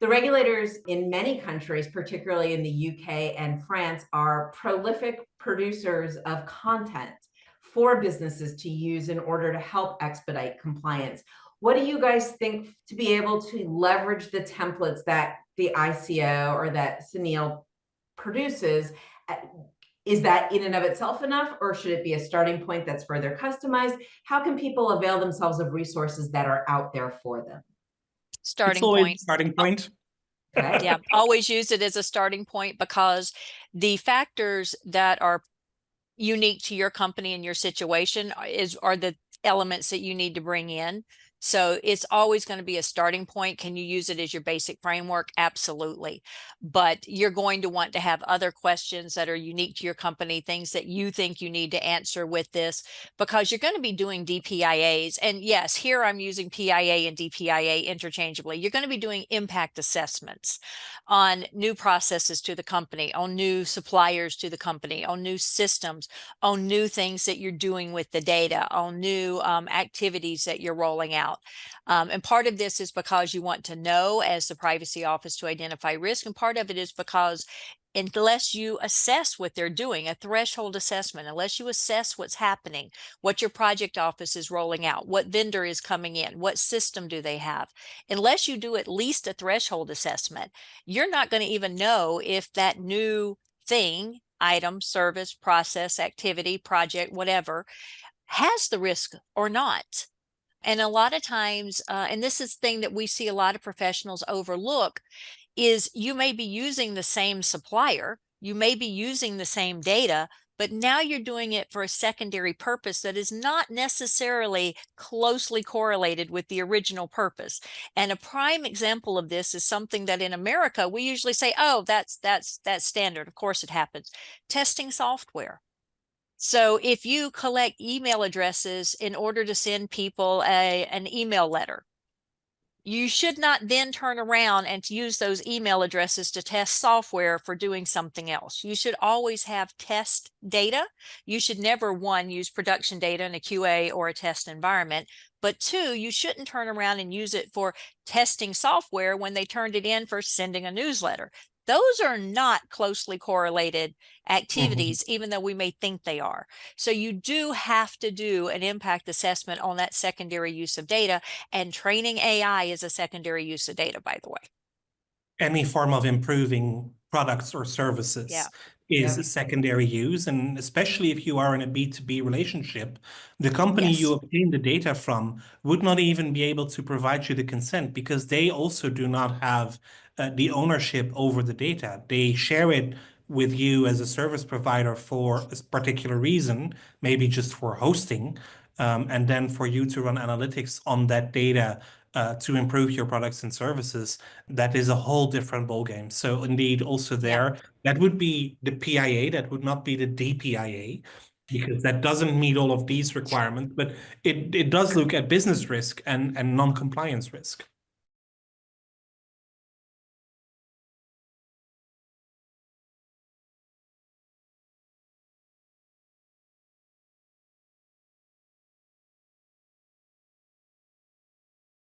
The regulators in many countries, particularly in the UK and France, are prolific producers of content for businesses to use in order to help expedite compliance. What do you guys think to be able to leverage the templates that the ICO or that CNIL produces? Is that in and of itself enough, or should it be a starting point that's further customized? How can people avail themselves of resources that are out there for them? Starting It's always point. a starting point. Okay. Yeah, always use it as a starting point, because the factors that are unique to your company and your situation are the elements that you need to bring in. So it's always going to be a starting point. Can you use it as your basic framework? Absolutely. But you're going to want to have other questions that are unique to your company, things that you think you need to answer with this, because you're going to be doing DPIAs. And yes, here I'm using PIA and DPIA interchangeably. You're going to be doing impact assessments on new processes to the company, on new suppliers to the company, on new systems, on new things that you're doing with the data, on new activities that you're rolling out. And part of this is because you want to know, as the privacy office, to identify risk. And part of it is because unless you assess what they're doing, a threshold assessment, unless you assess what's happening, what your project office is rolling out, what vendor is coming in, what system do they have, unless you do at least a threshold assessment, you're not going to even know if that new thing, item, service, process, activity, project, whatever, has the risk or not. And a lot of times, and this is the thing that we see a lot of professionals overlook, is you may be using the same supplier, you may be using the same data, but now you're doing it for a secondary purpose that is not necessarily closely correlated with the original purpose. And a prime example of this is something that in America, we usually say, oh, that's standard. Of course it happens. Testing software. So if you collect email addresses in order to send people an email letter, you should not then turn around and use those email addresses to test software for doing something else. You should always have test data. You should never, one, use production data in a QA or a test environment. But two, you shouldn't turn around and use it for testing software when they turned it in for sending a newsletter. Those are not closely correlated activities, even though we may think they are. So you do have to do an impact assessment on that secondary use of data, and training AI is a secondary use of data, by the way. Any form of improving products or services is a secondary use. And especially if you are in a B2B relationship, the company you obtain the data from would not even be able to provide you the consent, because they also do not have the ownership over the data. They share it with you as a service provider for a particular reason, maybe just for hosting, and then for you to run analytics on that data to improve your products and services. That is a whole different ballgame. So indeed, also there, that would be the PIA, that would not be the DPIA, because that doesn't meet all of these requirements, but it does look at business risk and non-compliance risk.